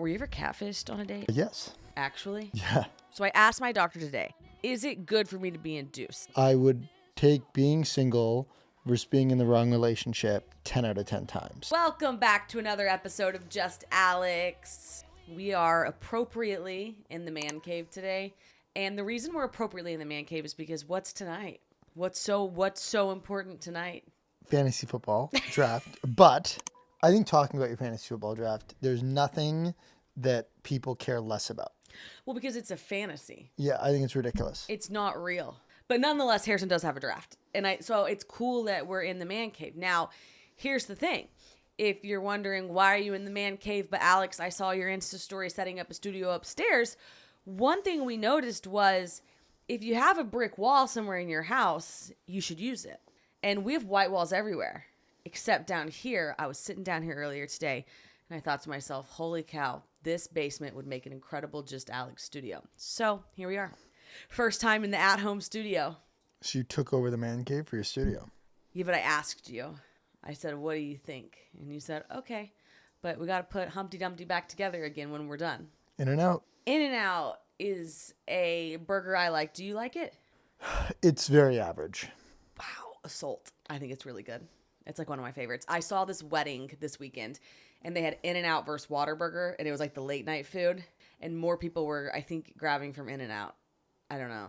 Were you ever catfished on a date? Yes. Actually? Yeah. So I asked my doctor today, is it good for me to be induced? I would take being single versus being in the wrong relationship 10 out of 10 times. Welcome back to another episode of Just Alex. We are appropriately in the man cave today. And the reason we're appropriately in the man cave is because what's tonight? What's so important tonight? Fantasy football draft. But I think talking about your fantasy football draft, there's nothing that people care less about. Well, because it's a fantasy. Yeah, I think it's ridiculous. It's not real. But nonetheless, Harrison does have a draft. So it's cool that we're in the man cave. Now, here's the thing. If you're wondering, why are you in the man cave? But Alex, I saw your Insta story setting up a studio upstairs. One thing we noticed was if you have a brick wall somewhere in your house, you should use it. And we have white walls everywhere, except down here. I was sitting down here earlier today, and I thought to myself, holy cow, this basement would make an incredible Just Alex studio. So here we are. First time in the at-home studio. So you took over the man cave for your studio. Yeah, but I asked you. I said, what do you think? And you said, okay, but we got to put Humpty Dumpty back together again when we're done. In-N-Out. In-N-Out is a burger I like. Do you like it? It's very average. Wow, assault. I think it's really good. It's like one of my favorites. I saw this wedding this weekend, and they had In-N-Out versus Whataburger, and it was like the late night food, and more people were, I think, grabbing from In-N-Out. I don't know.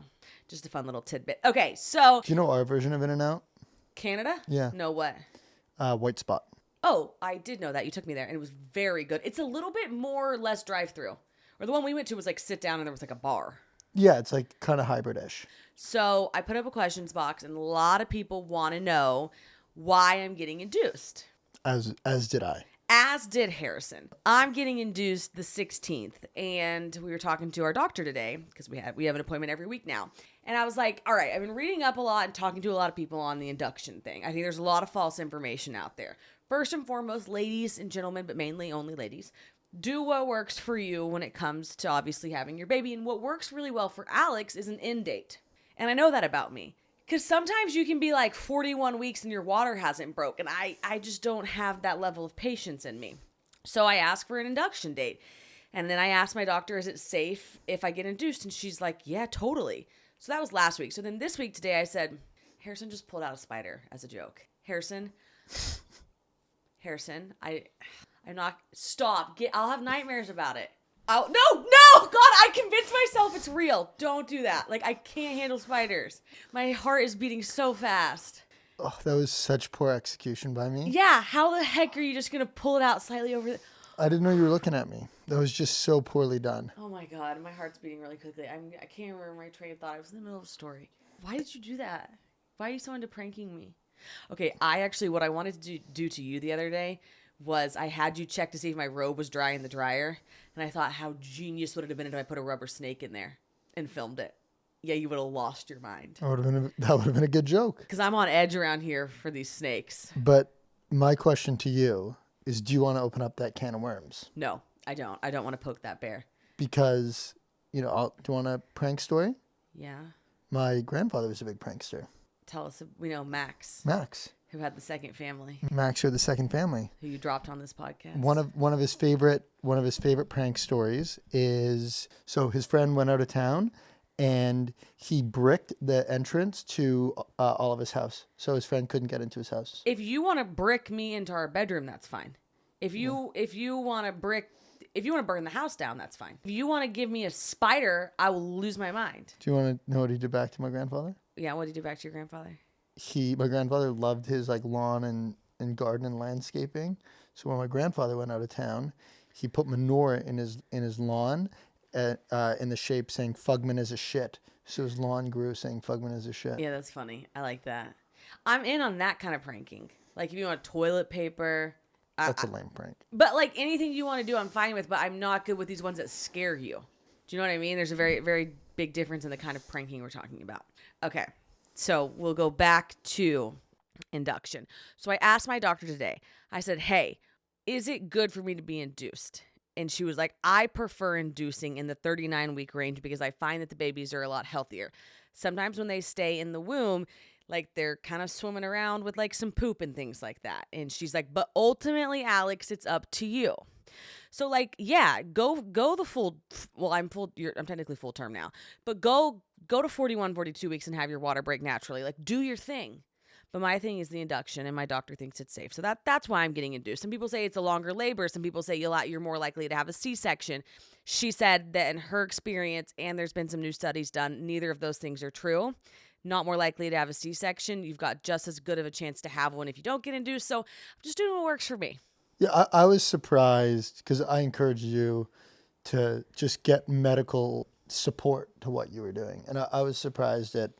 Just a fun little tidbit. Okay, so... Do you know our version of In-N-Out? Canada? Yeah. No, what? White Spot. Oh, I did know that. You took me there, and it was very good. It's a little bit more or less drive-through. Or the one we went to was like sit down, and there was like a bar. Yeah, it's like kind of hybrid-ish. So I put up a questions box, and a lot of people want to know why I'm getting induced. As did I. As did Harrison. I'm getting induced the 16th, and we were talking to our doctor today because we have an appointment every week now. And I was like, all right, I've been reading up a lot and talking to a lot of people on the induction thing. I think there's a lot of false information out there. First and foremost, ladies and gentlemen, but mainly only ladies, do what works for you when it comes to obviously having your baby. And what works really well for Alex is an end date. And I know that about me. Because sometimes you can be like 41 weeks and your water hasn't broke. And I just don't have that level of patience in me. So I asked for an induction date. And then I asked my doctor, is it safe if I get induced? And she's like, yeah, totally. So that was last week. So then this week today I said, Harrison just pulled out a spider as a joke. Harrison, I'm not, stop. I'll have nightmares about it. Oh, no, God, I convinced myself it's real. Don't do that. Like, I can't handle spiders. My heart is beating so fast. Oh, that was such poor execution by me. Yeah, how the heck are you just going to pull it out slightly over I didn't know you were looking at me. That was just so poorly done. Oh my God, my heart's beating really quickly. I can't remember my train of thought. I was in the middle of a story. Why did you do that? Why are you so into pranking me? Okay, what I wanted to do to you the other day was I had you check to see if my robe was dry in the dryer. And I thought, how genius would it have been if I put a rubber snake in there and filmed it? Yeah, you would have lost your mind. That would have been a good joke. Because I'm on edge around here for these snakes. But my question to you is, do you want to open up that can of worms? No, I don't. I don't want to poke that bear. Because, do you want a prank story? Yeah. My grandfather was a big prankster. Tell us, Max. Max. Who had the second family. Max had the second family. Who you dropped on this podcast. One of his favorite prank stories is, so his friend went out of town and he bricked the entrance to all of his house. So his friend couldn't get into his house. If you want to brick me into our bedroom, that's fine. If you want to burn the house down, that's fine. If you want to give me a spider, I will lose my mind. Do you want to know what he did back to my grandfather? Yeah, what did he do back to your grandfather? My grandfather loved his like lawn and garden and landscaping. So when my grandfather went out of town, he put manure in his lawn in the shape saying Fugman is a shit. So his lawn grew saying Fugman is a shit. Yeah, that's funny. I like that. I'm in on that kind of pranking. Like if you want toilet paper. That's a lame prank. But like anything you want to do, I'm fine with, but I'm not good with these ones that scare you. Do you know what I mean? There's a very, very big difference in the kind of pranking we're talking about. Okay. So we'll go back to induction. So I asked my doctor today, I said, hey, is it good for me to be induced? And she was like, I prefer inducing in the 39-week range because I find that the babies are a lot healthier. Sometimes when they stay in the womb, Like they're kind of swimming around with like some poop and things like that. And she's like, but ultimately, Alex, it's up to you. So like, yeah, go the full, well, I'm technically full term now, but go to 41, 42 weeks and have your water break naturally. Like do your thing. But my thing is the induction, and my doctor thinks it's safe. So that's why I'm getting induced. Some people say it's a longer labor. Some people say you're more likely to have a C-section. She said that in her experience, and there's been some new studies done, neither of those things are true. Not more likely to have a C-section. You've got just as good of a chance to have one if you don't get induced. So I'm just doing what works for me. Yeah, I was surprised because I encouraged you to just get medical support to what you were doing. And I was surprised at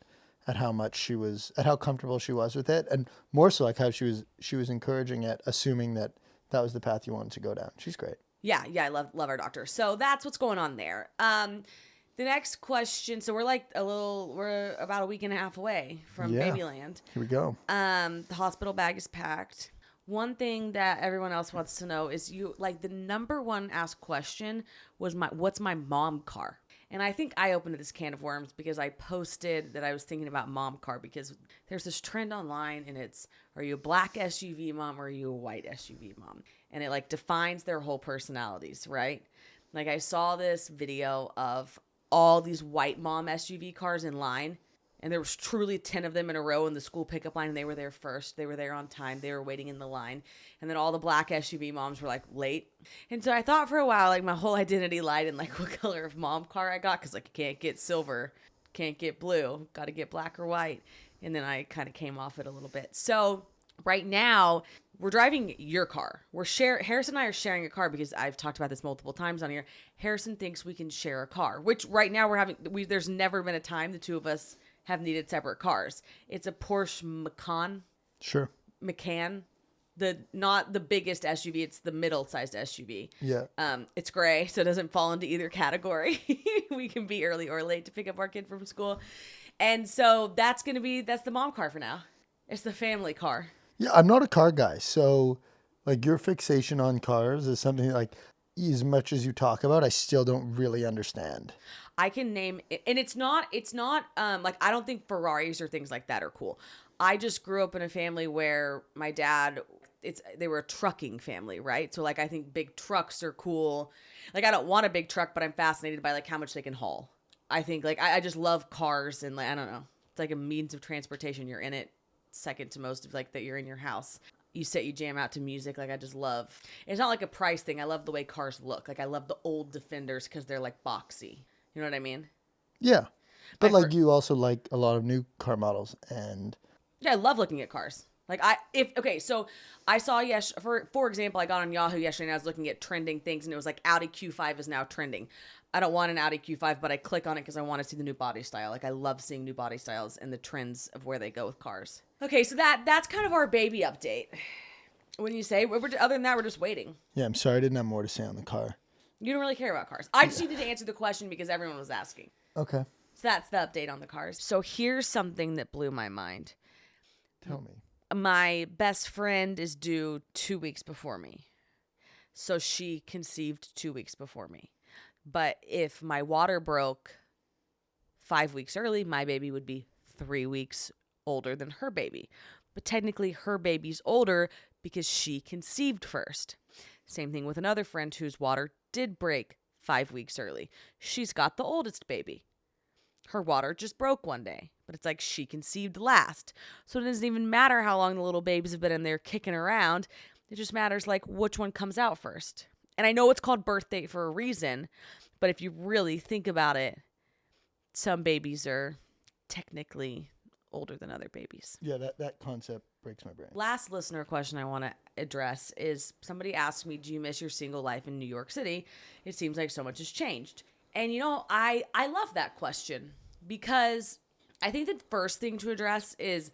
how much at how comfortable she was with it. And more so like how she was encouraging it, assuming that was the path you wanted to go down. She's great. Yeah, I love our doctor. So that's what's going on there. The next question, so we're about a week and a half away from Babyland. Here we go. The hospital bag is packed. One thing that everyone else wants to know is the number one asked question was what's my mom car? And I think I opened this can of worms because I posted that I was thinking about mom car because there's this trend online and it's, are you a black SUV mom or are you a white SUV mom? And it like defines their whole personalities, right? Like I saw this video of all these white mom SUV cars in line, and there was truly 10 of them in a row in the school pickup line, and they were there first. They were there on time. They were waiting in the line. And then all the black SUV moms were, like, late. And so I thought for a while, like, my whole identity lied in, like, what color of mom car I got. Because, like, you can't get silver. Can't get blue. Got to get black or white. And then I kind of came off it a little bit. So right now, we're driving your car. Harrison and I are sharing a car because I've talked about this multiple times on here. Harrison thinks we can share a car, which right now there's never been a time the two of us have needed separate cars. It's a Porsche Macan. Sure. Macan. Not the biggest SUV, it's the middle-sized SUV. Yeah. It's gray, so it doesn't fall into either category. We can be early or late to pick up our kid from school. And so that's the mom car for now. It's the family car. Yeah, I'm not a car guy, so like your fixation on cars is something like as much as you talk about, I still don't really understand. I can name it, and it's not like I don't think Ferraris or things like that are cool. I just grew up in a family where my dad, they were a trucking family, right? So like I think big trucks are cool. Like I don't want a big truck, but I'm fascinated by like how much they can haul. I think like I just love cars, and like I don't know, it's like a means of transportation. You're in it second to most of like that you're in your house. You jam out to music. Like I just love, it's not like a price thing. I love the way cars look. Like I love the old Defenders because they're like boxy. You know what I mean? Yeah. But you also like a lot of new car models and. Yeah, I love looking at cars. Like so I saw for example, I got on Yahoo yesterday and I was looking at trending things and it was like Audi Q5 is now trending. I don't want an Audi Q5, but I click on it because I want to see the new body style. Like I love seeing new body styles and the trends of where they go with cars. Okay, so that's kind of our baby update. When you say, other than that, we're just waiting. Yeah, I'm sorry I didn't have more to say on the car. You don't really care about cars. I just needed to answer the question because everyone was asking. Okay. So that's the update on the cars. So here's something that blew my mind. Tell me. My best friend is due 2 weeks before me. So she conceived 2 weeks before me. But if my water broke 5 weeks early, my baby would be 3 weeks older than her baby. But technically her baby's older because she conceived first. Same thing with another friend whose water did break 5 weeks early. She's got the oldest baby. Her water just broke one day, but it's like she conceived last. So it doesn't even matter how long the little babies have been in there kicking around. It just matters like which one comes out first. And I know it's called birth date for a reason, but if you really think about it, some babies are technically older than other babies. Yeah, that concept breaks my brain. Last listener question I want to address is somebody asked me, do you miss your single life in New York City? It seems like so much has changed. And, you know, I love that question because I think the first thing to address is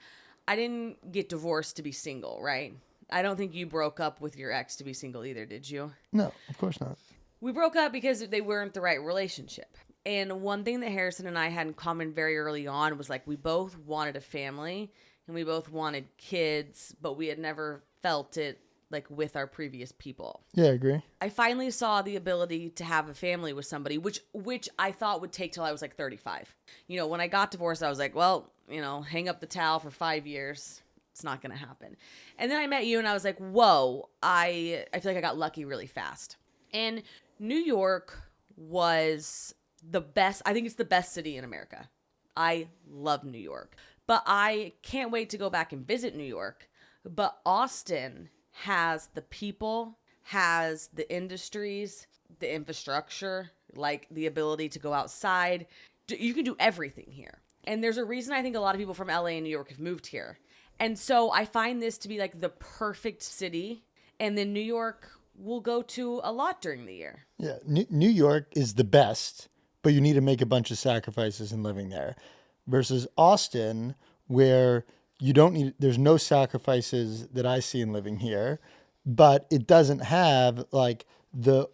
I didn't get divorced to be single, right? I don't think you broke up with your ex to be single either, did you? No, of course not. We broke up because they weren't the right relationship. And one thing that Harrison and I had in common very early on was like we both wanted a family and we both wanted kids, but we had never felt it like with our previous people. Yeah, I agree. I finally saw the ability to have a family with somebody, which I thought would take till I was like 35. You know, when I got divorced, I was like, well, you know, hang up the towel for 5 years. It's not going to happen. And then I met you and I was like, whoa, I feel like I got lucky really fast. And New York was the best. I think it's the best city in America. I love New York, but I can't wait to go back and visit New York. But Austin has the people, has the industries, the infrastructure, like the ability to go outside. You can do everything here. And there's a reason I think a lot of people from LA and New York have moved here. And so I find this to be like the perfect city. And then New York will go to a lot during the year. Yeah, New York is the best, but you need to make a bunch of sacrifices in living there. Versus Austin, where you don't need, there's no sacrifices that I see in living here, but it doesn't have like the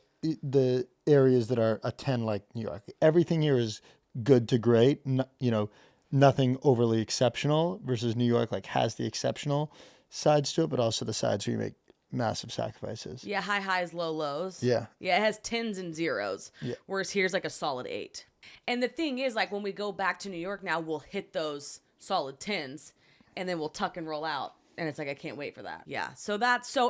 areas that are a 10 like New York. Everything here is good to great, you know, nothing overly exceptional, versus New York like has the exceptional sides to it, but also the sides where you make massive sacrifices. Yeah, high highs, low lows. Yeah. Yeah, it has 10s and 0s. Yeah. Whereas here's like a solid 8. And the thing is, like when we go back to New York now, we'll hit those solid 10s and then we'll tuck and roll out. And it's like, I can't wait for that. Yeah. So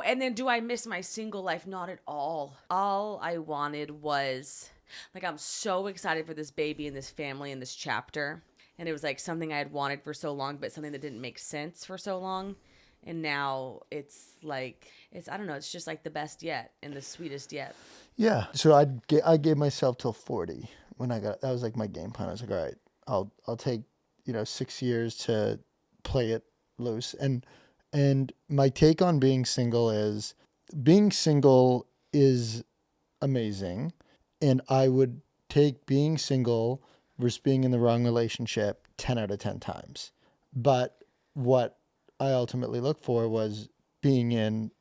and then do I miss my single life? Not at all. All I wanted was, like, I'm so excited for this baby and this family and this chapter. And it was like something I had wanted for so long, but something that didn't make sense for so long. And now it's like, I don't know, it's just like the best yet and the sweetest yet. Yeah. So I gave myself till 40 when that was like my game plan. I was like, all right, I'll take, 6 years to play it loose. And my take on being single is amazing. And I would take being single versus being in the wrong relationship 10 out of 10 times. But what I ultimately looked for was being in,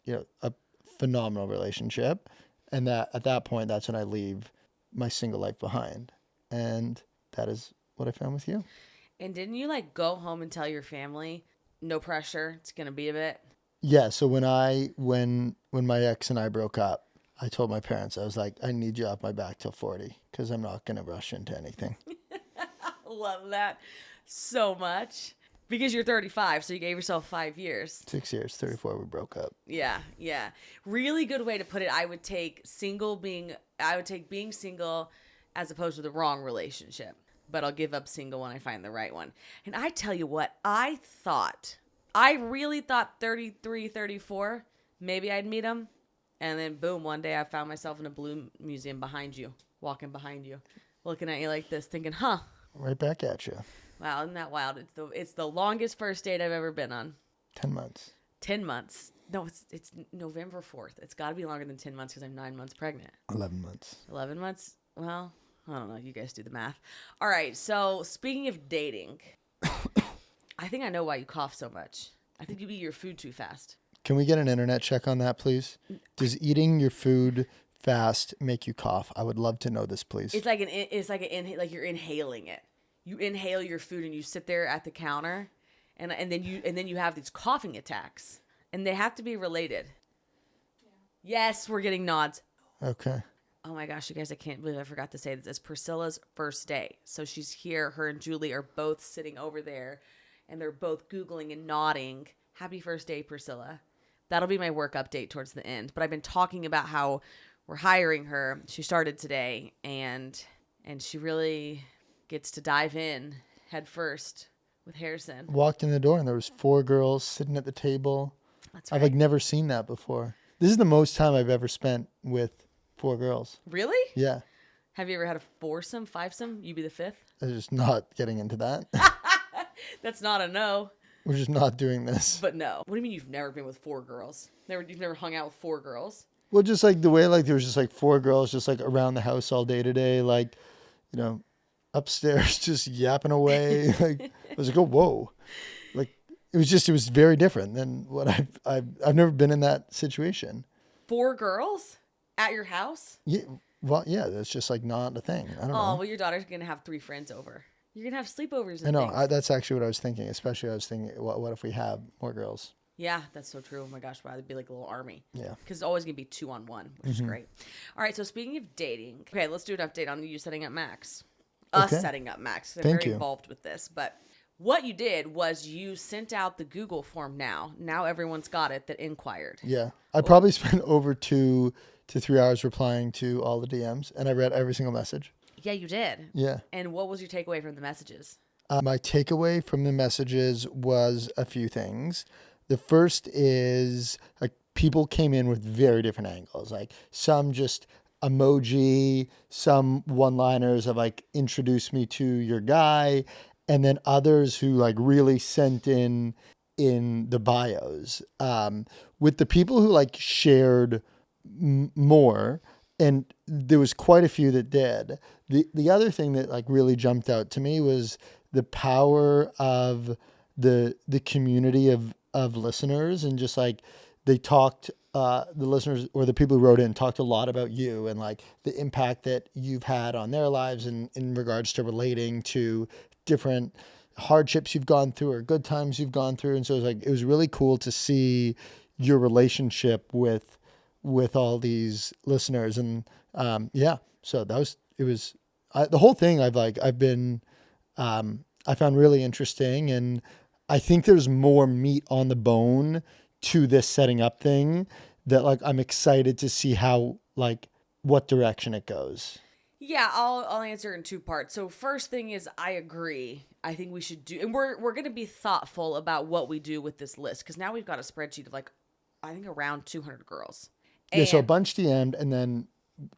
a phenomenal relationship. And that at that point, that's when I leave my single life behind. And that is what I found with you. And didn't you like go home and tell your family, no pressure, it's going to be a bit? Yeah. So when my ex and I broke up, I told my parents, I was like, I need you off my back till 40 because I'm not going to rush into anything. Love that so much. Because you're 35, so you gave yourself 5 years. 6 years, 34, we broke up. Yeah. Really good way to put it. I would take being single as opposed to the wrong relationship. But I'll give up single when I find the right one. And I tell you what, I really thought 33, 34, maybe I'd meet him. And then boom, one day I found myself in a balloon museum walking behind you, looking at you like this, thinking, huh. Right back at you. Wow, isn't that wild? It's the longest first date I've ever been on. 10 months. 10 months. No, it's November 4th. It's got to be longer than 10 months because I'm 9 months pregnant. 11 months. 11 months? Well, I don't know. You guys do the math. All right, so speaking of dating, I think I know why you cough so much. I think you eat your food too fast. Can we get an internet check on that, please? Does eating your food fast make you cough? I would love to know this, please. It's like you're inhaling it. You inhale your food and you sit there at the counter, and then you have these coughing attacks, and they have to be related. Yeah. Yes, we're getting nods. Okay. Oh my gosh, you guys! I can't believe I forgot to say this. It's Priscilla's first day, so she's here. Her and Julie are both sitting over there, and they're both Googling and nodding. Happy first day, Priscilla. That'll be my work update towards the end. But I've been talking about how we're hiring her. She started today, and she really gets to dive in head first with Harrison. Walked in the door and there was 4 girls sitting at the table. That's right. I've never seen that before. This is the most time I've ever spent with 4 girls. Really? Yeah. Have you ever had a foursome, fivesome? You be the 5th? I'm just not getting into that. That's not a no. We're just not doing this. But no. What do you mean you've never been with 4 girls? You've never hung out with 4 girls? Well, just like the way there was just 4 girls just around the house all day today, upstairs just yapping away. I was like, oh, whoa. It was very different than what I've never been in that situation. 4 girls at your house? Yeah. Well, yeah, that's just not a thing. I don't know. Oh, well, your daughter's going to have 3 friends over. You're going to have sleepovers and I know. things. That's actually what I was thinking. Especially I was thinking, what if we have more girls? Yeah, that's so true. Oh my gosh, wow, it'd be like a little army. Yeah. Because it's always going to be 2-on-1, which is great. All right, so speaking of dating, okay, let's do an update on you setting up Max. Us Okay. setting up Max. I'm Thank very you. involved with this. But what you did was you sent out the Google form now. Now everyone's got it that inquired. Yeah. I probably spent over 2 to 3 hours replying to all the DMs, and I read every single message. Yeah, you did. Yeah. And what was your takeaway from the messages? My takeaway from the messages was a few things. The first is like people came in with very different angles. Like some just emoji, some one-liners of like introduce me to your guy, and then others who like really sent in the bios. With the people who like shared more, and there was quite a few that did. The other thing that like really jumped out to me was the power of the community of listeners, and just like they talked, the listeners or the people who wrote in talked a lot about you and like the impact that you've had on their lives in regards to relating to different hardships you've gone through or good times you've gone through. And so it was really cool to see your relationship with all these listeners. And so the whole thing I found really interesting, and I think there's more meat on the bone to this setting up thing that like I'm excited to see how like what direction it goes. Yeah, I'll answer in 2 parts. So first thing is I agree. I think we should do, and we're going to be thoughtful about what we do with this list, because now we've got a spreadsheet of like I think around 200 girls. Yeah, so a And- bunch DM'd, and then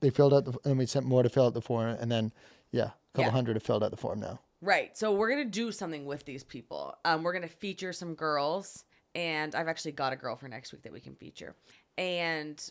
they filled out and we sent more to fill out the form, and then a couple hundred have filled out the form now. Right. So we're going to do something with these people. We're going to feature some girls, and I've actually got a girl for next week that we can feature. And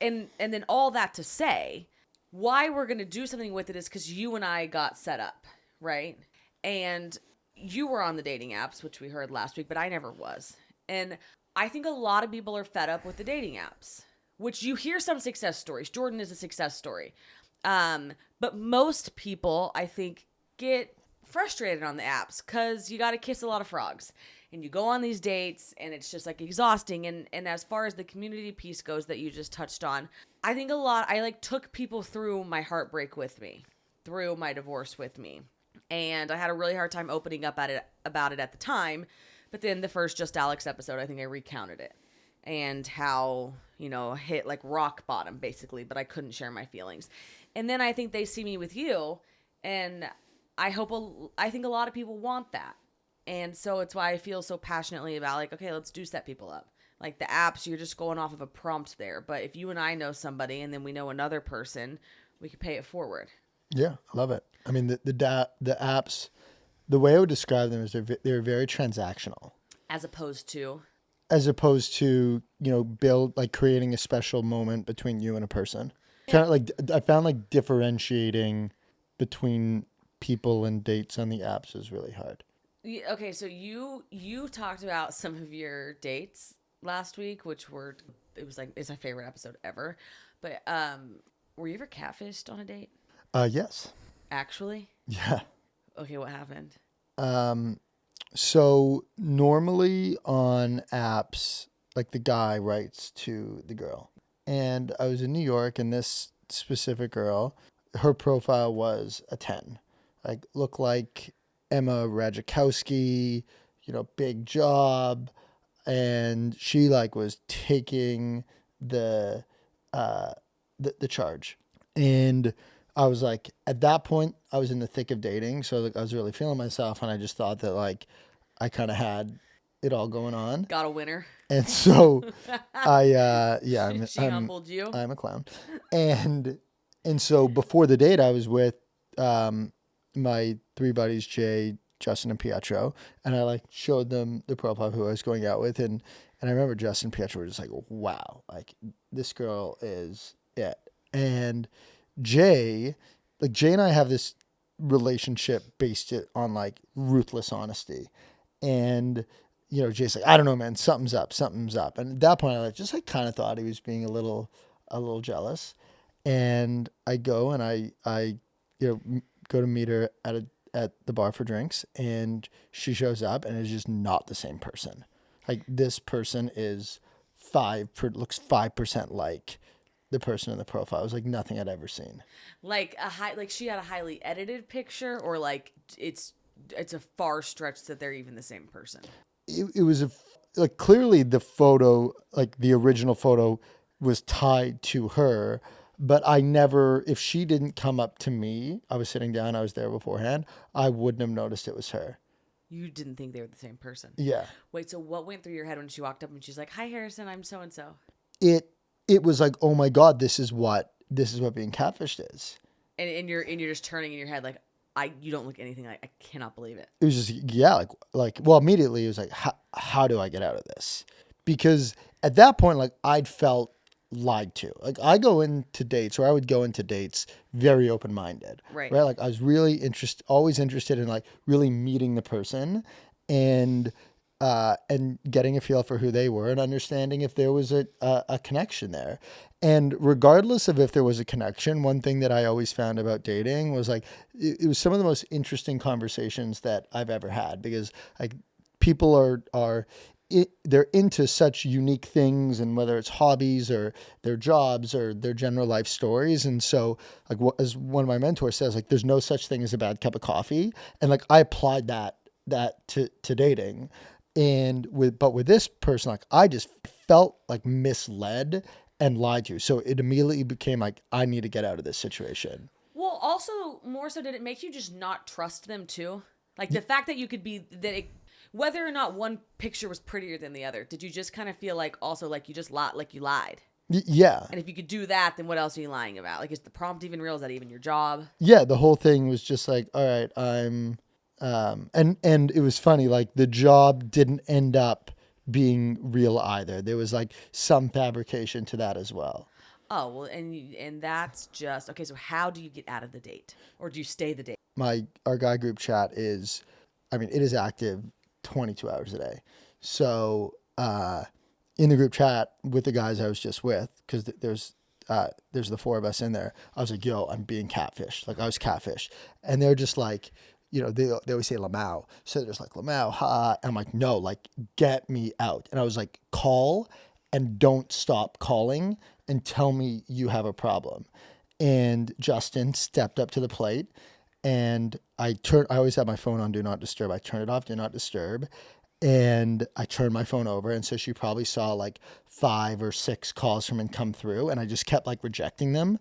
and then all that to say, why we're going to do something with it is because you and I got set up, right? And you were on the dating apps, which we heard last week, but I never was. And I think a lot of people are fed up with the dating apps, which you hear some success stories. Jordan is a success story. But most people, I think, get frustrated on the apps because you got to kiss a lot of frogs. And you go on these dates, and it's just like exhausting. And as far as the community piece goes that you just touched on, I think I like took people through my heartbreak with me, through my divorce with me. And I had a really hard time opening up about it at the time. But then the first Just Alex episode, I think I recounted it. And how, hit like rock bottom, basically. But I couldn't share my feelings. And then I think they see me with you. And I think a lot of people want that. And so it's why I feel so passionately about like, okay, let's do set people up. Like the apps, you're just going off of a prompt there. But if you and I know somebody and then we know another person, we could pay it forward. Yeah, I love it. I mean, the apps, the way I would describe them is they're very transactional. As opposed to, build like creating a special moment between you and a person. Yeah. Kind of like I found like differentiating between people and dates on the apps is really hard. Okay, so you talked about some of your dates last week, it's my favorite episode ever. But were you ever catfished on a date? Yes. Actually? Yeah. Okay, what happened? So normally on apps, like the guy writes to the girl. And I was in New York, and this specific girl, her profile was a 10. Like looked like Emma Radzikowski, big job, and she like was taking the charge. And I was like, at that point, I was in the thick of dating, so like I was really feeling myself, and I just thought that like I kind of had it all going on. Got a winner. And so She humbled you. I'm a clown, and so before the date, I was with my 3 buddies, Jay, Justin, and Pietro, and I like showed them the profile of who I was going out with, and I remember Justin and Pietro were just like, wow, like this girl is it. And Jay and I have this relationship based on like ruthless honesty, and Jay's like, I don't know, man, something's up, and at that point I just like kind of thought he was being a little jealous, and I go and I go to meet her at the bar for drinks, and she shows up and is just not the same person. Like this person is looks 5% like the person in the profile. It was like nothing I'd ever seen. Like she had a highly edited picture, or like it's a far stretch that they're even the same person. It was like clearly the photo, like the original photo, was tied to her. But I never, if she didn't come up to me, I was sitting down, I was there beforehand, I wouldn't have noticed it was her. You didn't think they were the same person. Yeah. Wait, so what went through your head when she walked up and she's like, "Hi, Harrison, I'm so and so." It was like, oh my God, this is what being catfished is. And you're just turning in your head like, you don't look anything like, I cannot believe it. It was just, yeah, well, immediately it was like, how do I get out of this? Because at that point, like I'd felt lied to. Like I go into dates, or I would go into dates very open-minded, right? Like I was really always interested in like really meeting the person and getting a feel for who they were and understanding if there was a connection there. And regardless of if there was a connection, one thing that I always found about dating was like, it was some of the most interesting conversations that I've ever had, because like people they're into such unique things, and whether it's hobbies or their jobs or their general life stories. And so like as one of my mentors says, like there's no such thing as a bad cup of coffee. And like I applied that to dating. And with this person, like I just felt like misled and lied to. So it immediately became like, I need to get out of this situation. Well, also more so, did it make you just not trust them too? Like the fact that you could be whether or not one picture was prettier than the other, did you just kind of feel like also like you just lied? Yeah. And if you could do that, then what else are you lying about? Like, is the prompt even real? Is that even your job? Yeah. The whole thing was just like, all right, and it was funny, like the job didn't end up being real either. There was like some fabrication to that as well. Oh, well, and that's just, okay, so how do you get out of the date? Or do you stay the date? Our guy group chat it is active 22 hours a day. So, in the group chat with the guys I was just with, because there's the four of us in there, I was like, yo, I'm being catfished. Like I was catfished. And they're just like, you know, they always say Lamau. So they're just like, Lamau, ha. And I'm like, no, like, get me out. And I was like, call and don't stop calling and tell me you have a problem. And Justin stepped up to the plate, and I always have my phone on Do Not Disturb. I turn it off, Do Not Disturb. And I turned my phone over. And so she probably saw like 5 or 6 calls from him come through. And I just kept like rejecting them.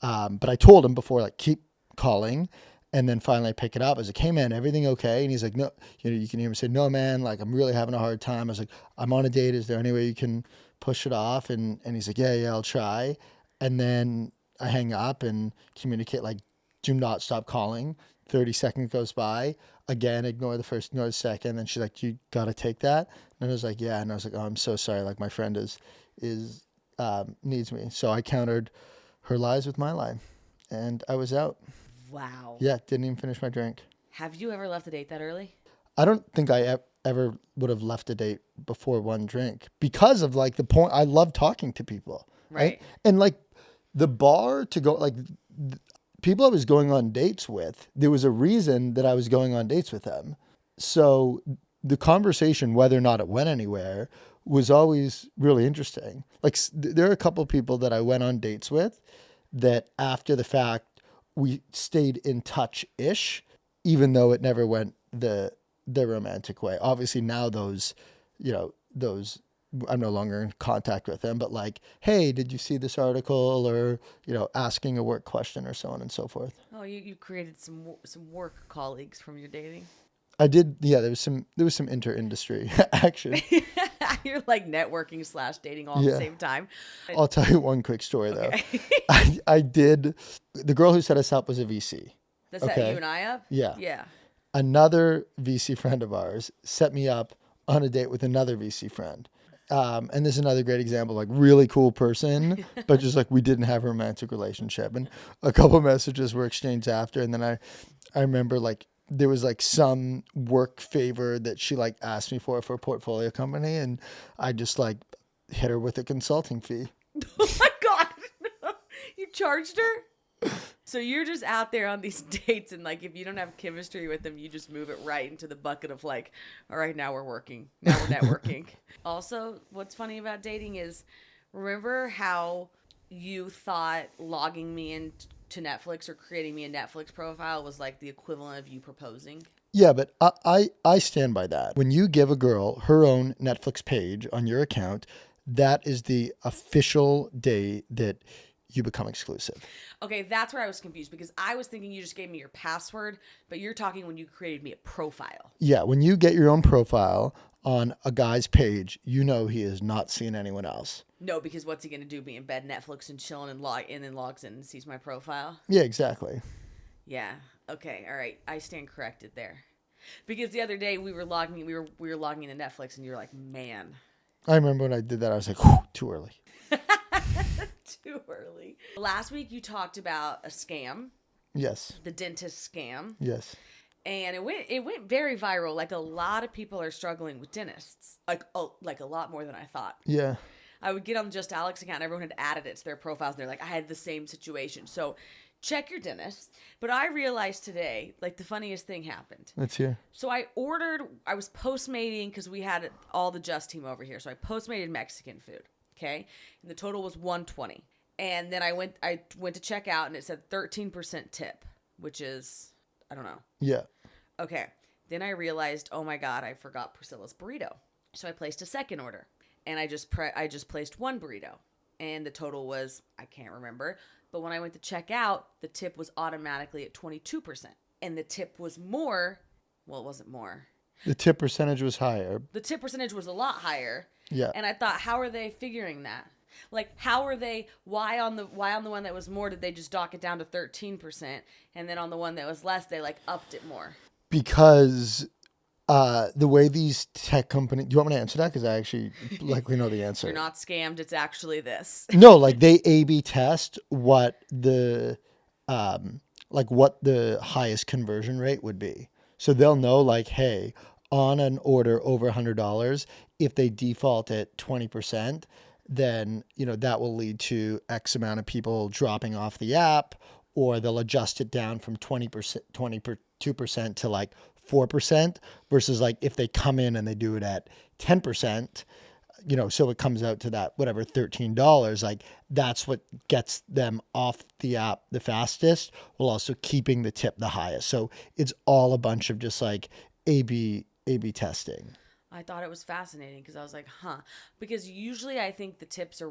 But I told him before, like, keep calling. And then finally I pick it up. I was like, hey man, everything okay? And he's like, no, you know, you can hear him say, no man, like I'm really having a hard time. I was like, I'm on a date. Is there any way you can push it off? And he's like, yeah, I'll try. And then I hang up and communicate like, do not stop calling. 30 seconds goes by. Again, ignore the first, ignore the second. And she's like, you got to take that. And I was like, yeah. And I was like, oh, I'm so sorry. Like my friend needs me. So I countered her lies with my lie, and I was out. Wow. Yeah, didn't even finish my drink. Have you ever left a date that early? I don't think I ever would have left a date before one drink, because of like the point. I love talking to people. Right. And like the bar to go, like people I was going on dates with, there was a reason that I was going on dates with them. So the conversation, whether or not it went anywhere, was always really interesting. Like there are a couple of people that I went on dates with that after the fact, we stayed in touch-ish, even though it never went the romantic way. Obviously now those I'm no longer in contact with them, but like, hey, did you see this article? Or, you know, asking a work question or so on and so forth. Oh, you created some work colleagues from your dating. I did. Yeah, there was some inter-industry action. You're like networking / dating all at the same time. I'll tell you one quick story though. Okay. I did. The girl who set us up was a VC. That set you and I up? Yeah. Yeah. Another VC friend of ours set me up on a date with another VC friend. And this is another great example, like really cool person, but just like we didn't have a romantic relationship. And a couple of messages were exchanged after. And then I remember like there was like some work favor that she like asked me for a portfolio company. And I just like hit her with a consulting fee. Oh my God. You charged her? So you're just out there on these dates, and like if you don't have chemistry with them, you just move it right into the bucket of like, all right, now we're working. Now we're networking. Also, what's funny about dating is, remember how you thought logging me into Netflix or creating me a Netflix profile was like the equivalent of you proposing? Yeah, but I stand by that. When you give a girl her own Netflix page on your account, that is the official day that you become exclusive. Okay, that's where I was confused because I was thinking you just gave me your password, but you're talking when you created me a profile. Yeah, when you get your own profile on a guy's page, you know he is not seeing anyone else. No, because what's he going to do? Be in bed, Netflix, and chilling and log in and logs in and sees my profile? Yeah, exactly. Yeah. Okay. All right. I stand corrected there. Because the other day we were logging into Netflix and you were like, man. I remember when I did that, I was like, whew, too early. Too early. Last week you talked about a scam. Yes. The dentist scam. Yes. And it went very viral. Like a lot of people are struggling with dentists. Like a lot more than I thought. Yeah. I would get on Just Alex account and everyone had added it to their profiles and they're like, I had the same situation. So check your dentist. But I realized today, like the funniest thing happened. Let's hear. So I was Postmating because we had all the Just team over here. So I Postmated Mexican food. Okay. And the total was $120. And then I went to check out and it said 13% tip, which is, I don't know. Yeah. Okay. Then I realized, oh my God, I forgot Priscilla's burrito. So I placed a second order and I just placed one burrito and the total was, I can't remember. But when I went to check out, the tip was automatically at 22%. And the tip was more. Well, it wasn't more. The tip percentage was higher. The tip percentage was a lot higher. Yeah. And I thought, how are they figuring that? Like, why on the one that was more did they just dock it down to 13%? And then on the one that was less, they like upped it more? Because the way these tech companies, do you want me to answer that? Because I actually likely know the answer. You're not scammed. It's actually this. No, like they A/B test what the highest conversion rate would be. So they'll know like, hey, on an order over $100, if they default at 20%, then, that will lead to X amount of people dropping off the app, or they'll adjust it down from 22% to like 4% versus like if they come in and they do it at 10%, so it comes out to that, whatever, $13, like that's what gets them off the app the fastest while also keeping the tip the highest. So it's all a bunch of just like A/B testing. I thought it was fascinating because I was like, because usually I think the tips are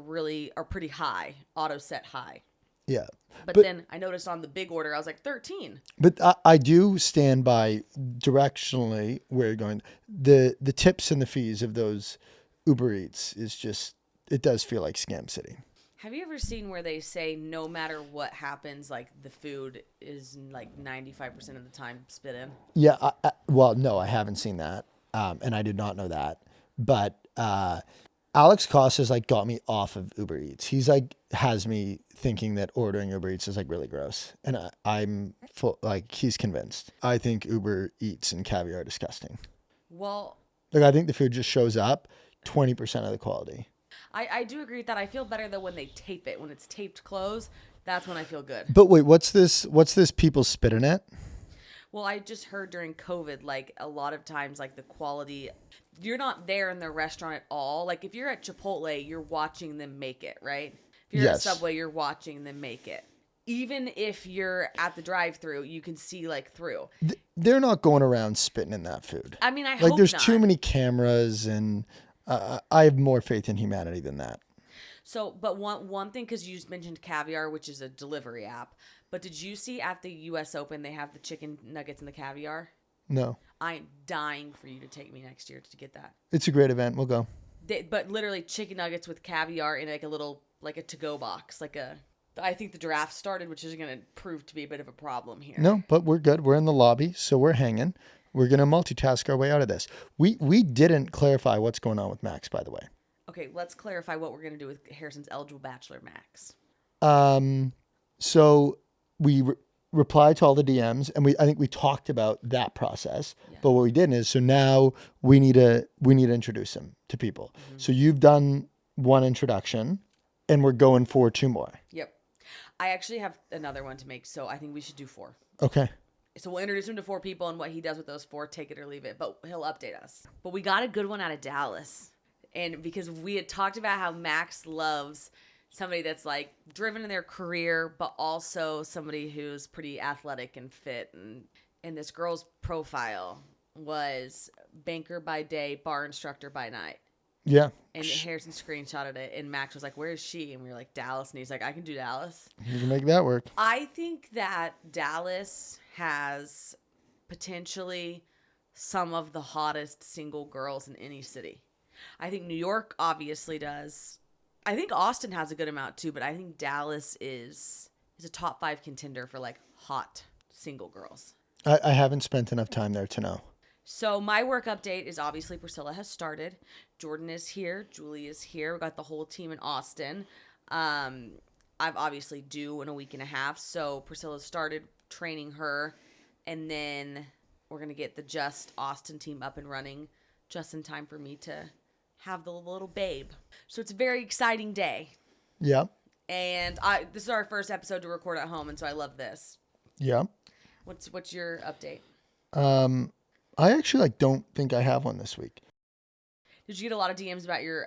pretty high, auto set high. Yeah. But then I noticed on the big order, I was like 13. But I do stand by directionally where you're going. The tips and the fees of those Uber Eats is just, it does feel like Scam City. Have you ever seen where they say no matter what happens, like the food is like 95% of the time spit in? Yeah. Well, no, I haven't seen that. And I did not know that. But Alex Costas like got me off of Uber Eats. He's like has me thinking that ordering Uber Eats is like really gross. And I'm full, like he's convinced. I think Uber Eats and caviar are disgusting. Well, like I think the food just shows up 20% of the quality. I do agree with that. I feel better though when they tape it. When it's taped closed, that's when I feel good. But wait, what's this people spit in it? Well, I just heard during COVID, like a lot of times, like the quality, you're not there in the restaurant at all. Like if you're at Chipotle, you're watching them make it, right? If you're at Subway, you're watching them make it. Even if you're at the drive-thru, you can see like through. They're not going around spitting in that food. I mean, I hope like there's not. too many cameras, and I have more faith in humanity than that. So, but one thing, because you just mentioned Caviar, which is a delivery app. But did you see at the U.S. Open, they have the chicken nuggets and the caviar? No. I'm dying for you to take me next year to get that. It's a great event. We'll go. But literally chicken nuggets with caviar in like a little, like a to-go box. I think the draft started, which is going to prove to be a bit of a problem here. No, but we're good. We're in the lobby, so we're hanging. We're going to multitask our way out of this. We didn't clarify what's going on with Max, by the way. Okay, let's clarify what we're going to do with Harrison's eligible bachelor, Max. So we replied to all the DMs, and I think we talked about that process. Yeah. But what we didn't is, so now we need to introduce him to people. Mm-hmm. So you've done one introduction, and we're going for 2 more. Yep. I actually have another one to make, so I think we should do 4. Okay. So we'll introduce him to 4 people, and what he does with those 4, take it or leave it. But he'll update us. But we got a good one out of Dallas. And because we had talked about how Max loves somebody that's like driven in their career, but also somebody who's pretty athletic and fit. And this girl's profile was banker by day, bar instructor by night. Yeah. And Harrison screenshotted it, and Max was like, "Where is she?" And we were like, "Dallas." And he's like, "I can do Dallas." You can make that work. I think that Dallas has potentially some of the hottest single girls in any city. I think New York obviously does. I think Austin has a good amount too, but I think Dallas is a top 5 contender for like hot single girls. I haven't spent enough time there to know. So my work update is obviously Priscilla has started. Jordan is here. Julie is here. We got the whole team in Austin. I've obviously due in a week and a half. So Priscilla started training her. And then we're going to get the Just Austin team up and running just in time for me to have the little babe. So it's a very exciting day. Yeah. And this is our first episode to record at home. And so I love this. Yeah. What's your update? I actually don't think I have one this week. Did you get a lot of DMs about your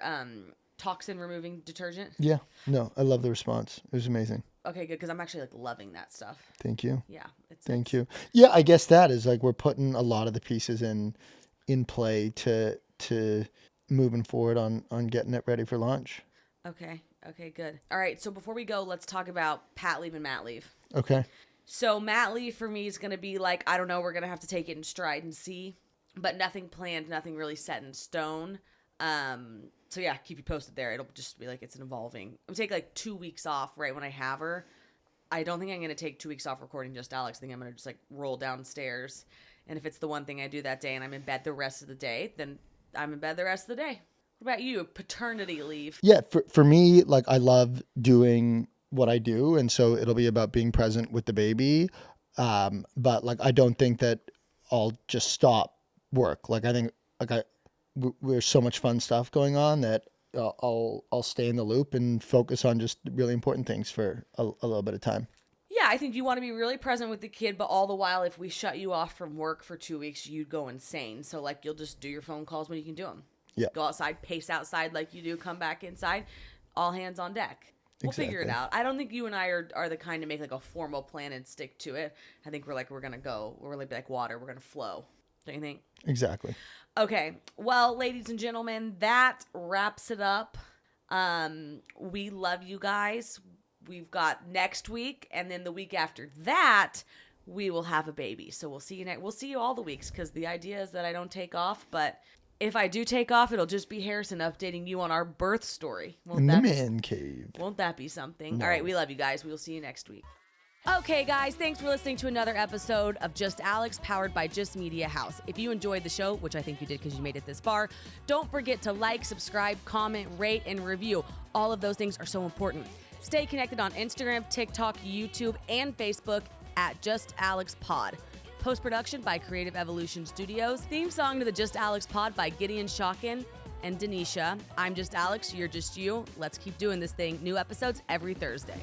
toxin removing detergent? Yeah. No, I love the response. It was amazing. Okay, good, because I'm actually like loving that stuff. Thank you. Yeah. Thank you. Yeah, I guess that is like we're putting a lot of the pieces in play to moving forward on getting it ready for launch. Okay, good. All right, so before we go, let's talk about Pat leave and Matt leave. Okay. So Matt leave for me is going to be like, I don't know, we're going to have to take it in stride and see, but nothing planned, nothing really set in stone. So yeah, keep you posted there. It'll just be like, it's an evolving. I'm take like 2 weeks off right when I have her. I don't think I'm going to take 2 weeks off recording Just Alex. I think I'm going to just like roll downstairs. And if it's the one thing I do that day and I'm in bed the rest of the day, then I'm in bed the rest of the day. What about you? Paternity leave. Yeah. For me, like I love doing what I do. And so it'll be about being present with the baby. But like, I don't think that I'll just stop work. Like I think there's so much fun stuff going on that I'll stay in the loop and focus on just really important things for a little bit of time. Yeah, I think you want to be really present with the kid, but all the while, if we shut you off from work for 2 weeks, you'd go insane. So like, you'll just do your phone calls when you can do them. Yeah. Go outside, pace outside like you do, come back inside, all hands on deck. We'll figure it Exactly. out. I don't think you and I are the kind to make like a formal plan and stick to it. I think we're going to go. We're going to be like water. We're going to flow. Don't you think? Exactly. Okay. Well, ladies and gentlemen, that wraps it up. We love you guys. We've got next week, and then the week after that, we will have a baby. So we'll see you we'll see you all the weeks, because the idea is that I don't take off, but if I do take off, it'll just be Harrison updating you on our birth story. In the man cave. Won't that be something? No. All right, we love you guys. We'll see you next week. Okay, guys, thanks for listening to another episode of Just Alex, powered by Just Media House. If you enjoyed the show, which I think you did because you made it this far, don't forget to like, subscribe, comment, rate, and review. All of those things are so important. Stay connected on Instagram, TikTok, YouTube, and Facebook at Just Alex Pod. Post-production by Creative Evolution Studios. Theme song to the Just Alex Pod by Gideon Shawkin and Denisha. I'm Just Alex, you're just you. Let's keep doing this thing. New episodes every Thursday.